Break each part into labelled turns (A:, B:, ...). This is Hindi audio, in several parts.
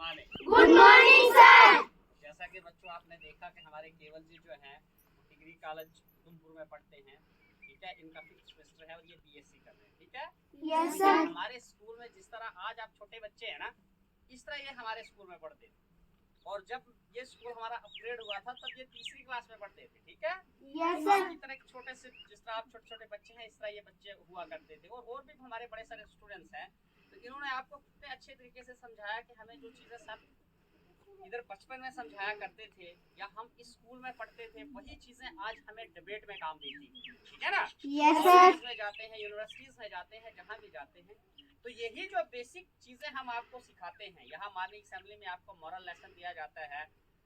A: मॉर्निंग।
B: Good morning sir.
A: जैसा कि बच्चों आपने देखा कि हमारे केवल जी जो हैं डिग्री कॉलेज उधमपुर में पढ़ते हैं, ठीक है। इनका 5th सेमेस्टर है और ये बीएससी कर रहे हैं, ठीक है।
B: यस
A: तो
B: सर।
A: हमारे स्कूल में जिस तरह आज आप छोटे बच्चे हैं ना, इस तरह ये हमारे स्कूल में पढ़ते थे। और जब ये स्कूल हमारा अपग्रेड हुआ था तब ये 3री क्लास में पढ़ते थे, ठीक है।
B: यस
A: इसी
B: सर।
A: तरह छोटे से जिस तरह आप छोटे छोटे बच्चे हैं, इस तरह ये बच्चे हुआ करते थे। और भी हमारे बड़े सारे स्टूडेंट्स हैं, तो इन्होंने आपको कितने अच्छे तरीके से समझाया कि हमें जो चीज़ें सब इधर बचपन में समझाया करते थे या हम इस स्कूल में पढ़ते थे, वही चीज़ें आज हमें डिबेट में काम देती, ठीक है ना।
B: Yes sir.
A: में जाते हैं, यूनिवर्सिटीज में जाते हैं, जहाँ भी जाते हैं, तो यही जो बेसिक चीज़ें हम आपको सिखाते हैं। यहाँ मॉर्निंग असेंबली में आपको मॉरल लेसन दिया जाता है,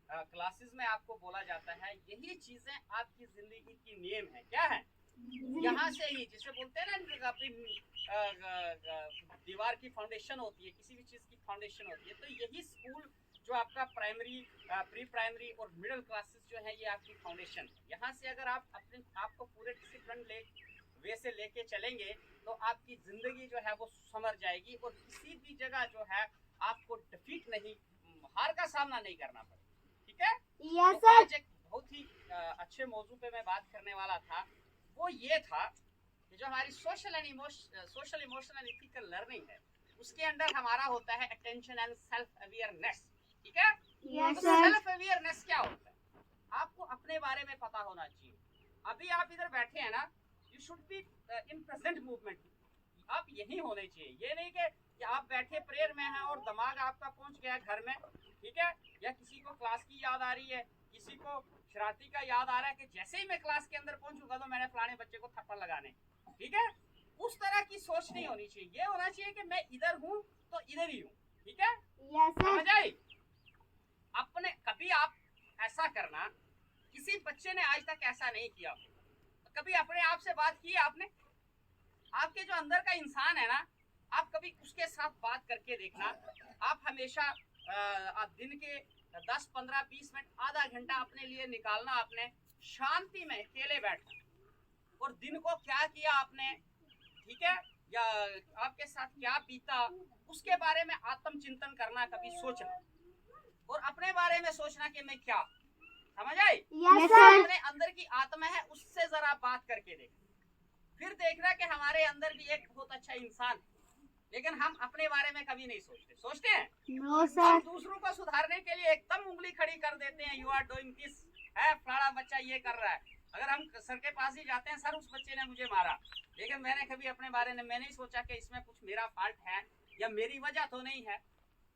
A: क्लासेस में आपको बोला जाता है, यही चीज़ें आपकी जिंदगी की नींव है। क्या है? यहाँ से ही जिसे बोलते हैं ना, अपनी दीवार की फाउंडेशन होती है, किसी भी चीज़ की फाउंडेशन होती है। तो यही स्कूल जो आपका प्राइमरी, प्री प्राइमरी और मिडिल क्लासेस जो है, ये आपकी फाउंडेशन है। यहाँ से अगर आप अपने आपको पूरे डिसिप्लिन वे से लेके चलेंगे तो आपकी जिंदगी जो है वो संवर जाएगी और किसी भी जगह जो है आपको डिफीट नहीं, हार का सामना नहीं करना पड़ेगा, ठीक है।
B: यस
A: तो
B: सर।
A: आज एक बहुत ही अच्छे मौजू पे मैं बात करने वाला था, वो ये था कि जो हमारी social emotional and ethical learning है, उसके अंदर हमारा होता है अटेंशन एंड सेल्फ अवेयरनेस, ठीक है।
B: यस
A: तो
B: सर।
A: सेल्फ अवेयरनेस क्या होता है? आपको अपने बारे में पता होना चाहिए। अभी आप इधर बैठे हैं ना, you should be in present movement. आप यही होने चाहिए। ये नहीं कि आप बैठे प्रेयर में हैं और दिमाग आपका पहुंच गया घर में, ठीक है, या किसी को क्लास की याद आ रही है, किसी को शरारती का याद आ रहा है कि जैसे ही मैं क्लास के अंदर पहुंचूंगा तो मैंने फलाने बच्चे को थप्पड़ लगाने, ठीक है। उस तरह की सोच नहीं होनी चाहिए। ये होना चाहिए कि मैं इधर हूँ तो इधर ही हूँ, ठीक है।
B: Yes sir.
A: समझ आई? अपने कभी आप ऐसा करना, किसी बच्चे ने आज तक ऐसा नहीं किया। कभी अपने आप से बात की आपने? आपके जो अंदर का इंसान है ना, आप कभी उसके साथ बात करके देखना। आप हमेशा दिन के 10, 15, 20 मिनट, आधा घंटा अपने लिए निकालना, आपने शांति में अकेले बैठना और दिन को क्या किया आपने, ठीक है, या आपके साथ क्या बीता, उसके बारे में आत्मचिंतन करना, कभी सोचना और अपने बारे में सोचना कि मैं क्या। समझ आई?
B: Yes sir.
A: अपने अंदर की आत्मा है, उससे जरा बात करके देख, फिर देखना कि हमारे अंदर भी एक बहुत अच्छा इंसान है। लेकिन हम अपने बारे में कभी नहीं सोचते। सोचते हैं?
B: नो
A: हम
B: सर।
A: दूसरों को सुधारने के लिए एकदम उंगली खड़ी कर देते हैं, यू आर डूइंग दिस, है फलाना बच्चा ये कर रहा है। अगर हम सर के पास ही जाते हैं, सर उस बच्चे ने मुझे मारा, लेकिन मैंने कभी अपने बारे में मैं नहीं सोचा कि इसमें कुछ मेरा फॉल्ट है या मेरी वजह तो नहीं है,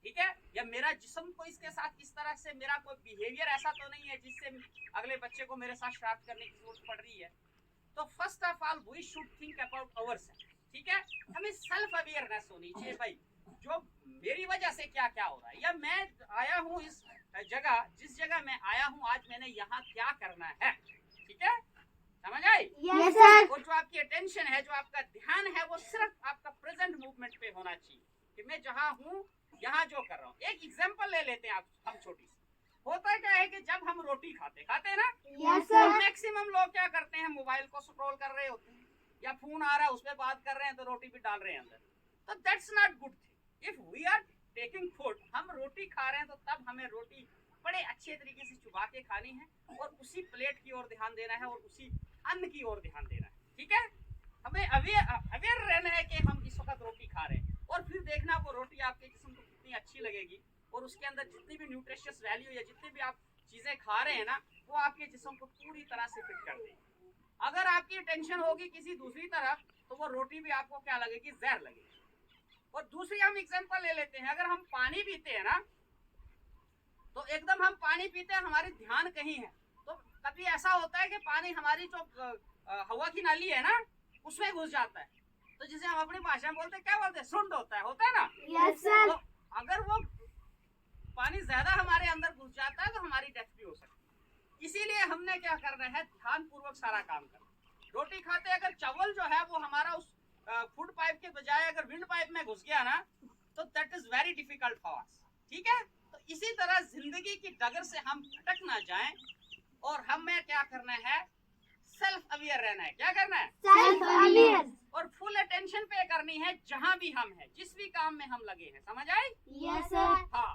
A: ठीक है, या मेरा जिस्म को इसके साथ इस तरह से मेरा कोई बिहेवियर ऐसा तो नहीं है जिससे अगले बच्चे को मेरे साथ शरारत करने की जरूरत पड़ रही है। तो first of all we should think about ourself, ठीक है। हमें सेल्फ अवेयरनेस होनी चाहिए भाई, जो मेरी वजह से क्या क्या हो रहा है, या मैं आया हूँ इस जगह, जिस जगह मैं आया हूँ आज मैंने यहाँ क्या करना है, ठीक है। समझ आई?
B: Yes sir.
A: और जो आपकी अटेंशन है, जो आपका ध्यान है, वो सिर्फ आपका प्रेजेंट मूवमेंट पे होना चाहिए कि मैं जहाँ हूँ यहाँ जो कर रहा हूँ। एक एग्जाम्पल ले लेते हैं आप, हम छोटी सी। होता क्या है कि जब हम रोटी खाते हैं ना,
B: यस सर।
A: मैक्सिमम लोग क्या करते हैं, मोबाइल को स्क्रॉल कर रहे होते हैं या फोन आ रहा है उस पर बात कर रहे हैं, तो रोटी भी डाल रहे हैं अंदर। तो that's not good thing. If we are taking food, हम रोटी खा रहे हैं, तो तब हमें रोटी बड़े अच्छे तरीके से चुबा के खानी है और उसी प्लेट की ओर ध्यान देना है और उसी अन्न की ओर ध्यान देना है, ठीक है। हमें अवेयर रहना है कि हम इस वक्त रोटी खा रहे हैं और फिर देखना वो रोटी आपके जिस्म को कितनी अच्छी लगेगी और उसके अंदर जितनी भी न्यूट्रिशियस वैल्यू या जितनी भी आप चीजें खा रहे हैं ना, वो आपके जिस्म को पूरी तरह से फिट कर देगी। अगर आपकी टेंशन होगी किसी दूसरी तरफ, तो वो रोटी भी आपको क्या लगेगी, जहर लगेगी। और दूसरी हम एग्जांपल ले लेते हैं, अगर हम पानी पीते हैं ना, तो एकदम हम पानी पीते हैं, हमारी ध्यान कहीं है, तो कभी ऐसा होता है कि पानी हमारी जो हवा की नाली है ना, उसमें घुस जाता है, तो जिसे हम अपनी भाषा में बोलते हैं, क्या बोलते हैं, सुंड होता है ना।
B: Yes sir.
A: तो अगर वो पानी ज्यादा हमारे अंदर घुस जाता है तो हमारी डेथ भी हो सकती है। इसीलिए हमने क्या करना है, ध्यान पूर्वक सारा काम करना। रोटी खाते अगर चावल जो है वो हमारा उस फूड पाइप के बजाय अगर विंड पाइप में घुस गया ना, तो that is very difficult for us, ठीक है। तो इसी तरह जिंदगी की डगर से हम भटक ना जाएं और हमें क्या करना है, सेल्फ अवेयर रहना है। क्या करना है?
B: Self aware.
A: और फुल अटेंशन पे करनी है जहां भी हम हैं, जिस भी काम में हम लगे हैं। समझ आई?
B: Yes sir.
A: हाँ।